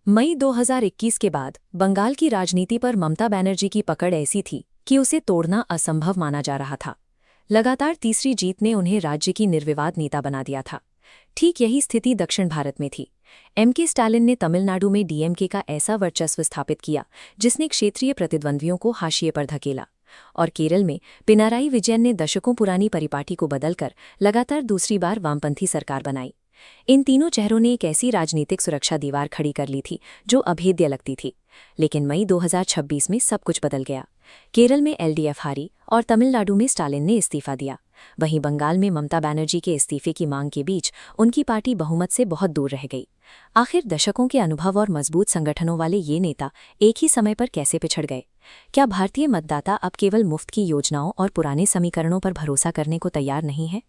मई 2021 के बाद बंगाल की राजनीति पर ममता बनर्जी की पकड़ ऐसी थी कि उसे तोड़ना असंभव माना जा रहा था। लगातार तीसरी जीत ने उन्हें राज्य की निर्विवाद नेता बना दिया था। ठीक यही स्थिति दक्षिण भारत में थी। एमके स्टालिन ने तमिलनाडु में डीएमके का ऐसा वर्चस्व स्थापित किया जिसने क्षेत्रीय प्रतिद्वंद्वियों को हाशिए पर धकेला। और केरल में पिनाराई विजयन ने दशकों पुरानी परिपाटी को बदलकर लगातार दूसरी बार वामपंथी सरकार बनाई। इन तीनों चेहरों ने एक ऐसी राजनीतिक सुरक्षा दीवार खड़ी कर ली थी जो अभेद्य लगती थी। लेकिन मई 2026 में सब कुछ बदल गया। केरल में एलडीएफ हारी और तमिलनाडु में स्टालिन ने इस्तीफा दिया। वहीं बंगाल में ममता बनर्जी के इस्तीफे की मांग के बीच उनकी पार्टी बहुमत से बहुत दूर रह गई। आखिर दशकों के अनुभव और मजबूत संगठनों वाले ये नेता एक ही समय पर कैसे पिछड़ गए? क्या भारतीय मतदाता अब केवल मुफ्त की योजनाओं और पुराने समीकरणों पर भरोसा करने को तैयार नहीं है?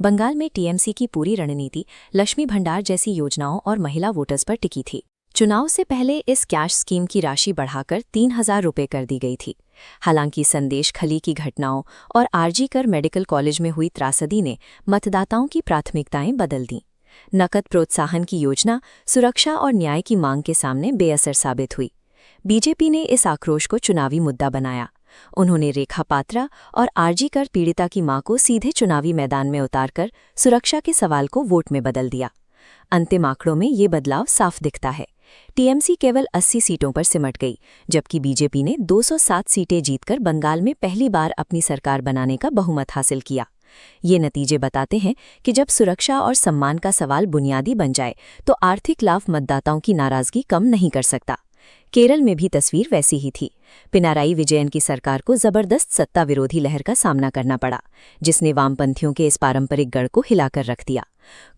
बंगाल में टीएमसी की पूरी रणनीति लक्ष्मी भंडार जैसी योजनाओं और महिला वोटर्स पर टिकी थी। चुनाव से पहले इस कैश स्कीम की राशि बढ़ाकर 3,000 रुपये कर दी गई थी। हालांकि संदेश खली की घटनाओं और आरजी कर मेडिकल कॉलेज में हुई त्रासदी ने मतदाताओं की प्राथमिकताएं बदल दीं। नकद प्रोत्साहन की योजना सुरक्षा और न्याय की मांग के सामने बेअसर साबित हुई। बीजेपी ने इस आक्रोश को चुनावी मुद्दा बनाया। उन्होंने रेखा पात्रा और आरजी कर पीड़िता की मां को सीधे चुनावी मैदान में उतारकर सुरक्षा के सवाल को वोट में बदल दिया। अंतिम आंकड़ों में ये बदलाव साफ दिखता है। टीएमसी केवल 80 सीटों पर सिमट गई, जबकि बीजेपी ने 207 सीटें जीतकर बंगाल में पहली बार अपनी सरकार बनाने का बहुमत हासिल किया। ये नतीजे बताते हैं कि जब सुरक्षा और सम्मान का सवाल बुनियादी बन जाए तो आर्थिक लाभ मतदाताओं की नाराजगी कम नहीं कर सकता। केरल में भी तस्वीर वैसी ही थी। पिनाराई विजयन की सरकार को जबरदस्त सत्ता विरोधी लहर का सामना करना पड़ा, जिसने वामपंथियों के इस पारंपरिक गढ़ को हिलाकर रख दिया।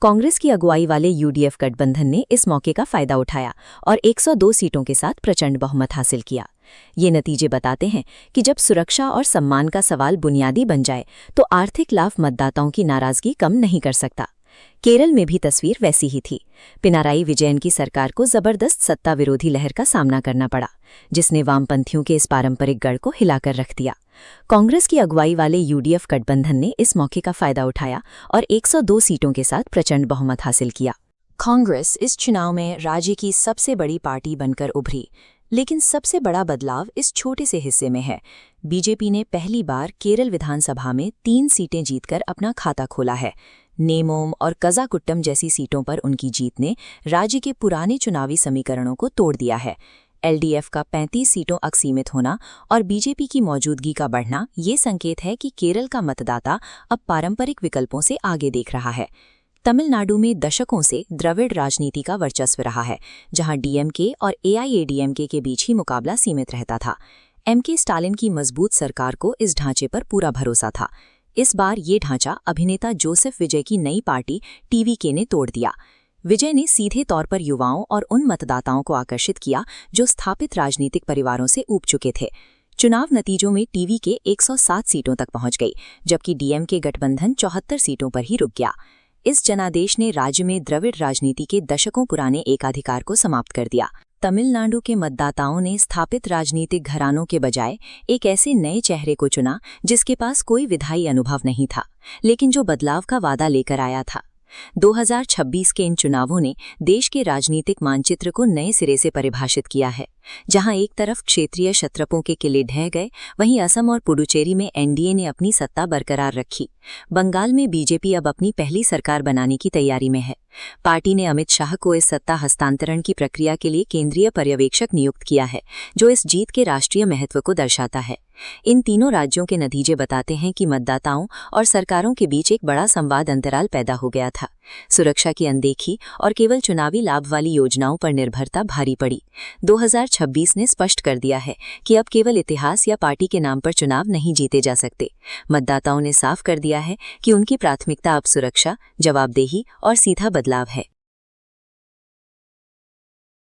कांग्रेस की अगुवाई वाले यूडीएफ गठबंधन ने इस मौके का फायदा उठाया और 102 सीटों के साथ प्रचंड बहुमत हासिल किया। ये नतीजे बताते हैं कि जब सुरक्षा और सम्मान का सवाल बुनियादी बन जाए तो आर्थिक लाभ मतदाताओं की नाराजगी कम नहीं कर सकता। केरल में भी तस्वीर वैसी ही थी। पिनाराई विजयन की सरकार को जबरदस्त सत्ता विरोधी लहर का सामना करना पड़ा, जिसने वामपंथियों के इस पारंपरिक गढ़ को हिलाकर रख दिया। कांग्रेस की अगुवाई वाले यूडीएफ गठबंधन ने इस मौके का फायदा उठाया और 102 सीटों के साथ प्रचंड बहुमत हासिल किया। कांग्रेस इस चुनाव में राज्य की सबसे बड़ी पार्टी बनकर उभरी, लेकिन सबसे बड़ा बदलाव इस छोटे से हिस्से में है। बीजेपी ने पहली बार केरल विधानसभा में 3 सीटें जीतकर अपना खाता खोला है। नेमोम और कजाकुट्टम जैसी सीटों पर उनकी जीत ने राज्य के पुराने चुनावी समीकरणों को तोड़ दिया है। एलडीएफ का 35 सीटों तक सीमित होना और बीजेपी की मौजूदगी का बढ़ना ये संकेत है कि केरल का मतदाता अब पारंपरिक विकल्पों से आगे देख रहा है। तमिलनाडु में दशकों से द्रविड़ राजनीति का वर्चस्व रहा है, जहां डीएमके और एआईएडीएमके के बीच ही मुकाबला सीमित रहता था। एमके स्टालिन की मजबूत सरकार को इस ढांचे पर पूरा भरोसा था। इस बार ये ढांचा अभिनेता जोसेफ विजय की नई पार्टी टीवीके ने तोड़ दिया। विजय ने सीधे तौर पर युवाओं और उन मतदाताओं को आकर्षित किया जो स्थापित राजनीतिक परिवारों से ऊब चुके थे। चुनाव नतीजों में टीवीके 107 सीटों तक पहुंच गई, जबकि डीएमके गठबंधन 74 सीटों पर ही रुक गया। इस जनादेश ने राज्य में द्रविड़ राजनीति के दशकों पुराने एकाधिकार को समाप्त कर दिया। तमिलनाडु के मतदाताओं ने स्थापित राजनीतिक घरानों के बजाय एक ऐसे नए चेहरे को चुना जिसके पास कोई विधायी अनुभव नहीं था, लेकिन जो बदलाव का वादा लेकर आया था। 2026 के इन चुनावों ने देश के राजनीतिक मानचित्र को नए सिरे से परिभाषित किया है। जहां एक तरफ क्षेत्रीय क्षत्रपों के किले ढह गए, वहीं असम और पुडुचेरी में एनडीए ने अपनी सत्ता बरकरार रखी। बंगाल में बीजेपी अब अपनी पहली सरकार बनाने की तैयारी में है। पार्टी ने अमित शाह को इस सत्ता हस्तांतरण की प्रक्रिया के लिए केंद्रीय पर्यवेक्षक नियुक्त किया है, जो इस जीत के राष्ट्रीय महत्व को दर्शाता है। इन तीनों राज्यों के नतीजे बताते हैं कि मतदाताओं और सरकारों के बीच एक बड़ा संवाद अंतराल पैदा हो गया था। सुरक्षा की अनदेखी और केवल चुनावी लाभ वाली योजनाओं पर निर्भरता भारी पड़ी। 2026 ने स्पष्ट कर दिया है कि अब केवल इतिहास या पार्टी के नाम पर चुनाव नहीं जीते जा सकते। मतदाताओं ने साफ कर दिया है कि उनकी प्राथमिकता अब सुरक्षा, जवाबदेही और सीधा बदलाव है।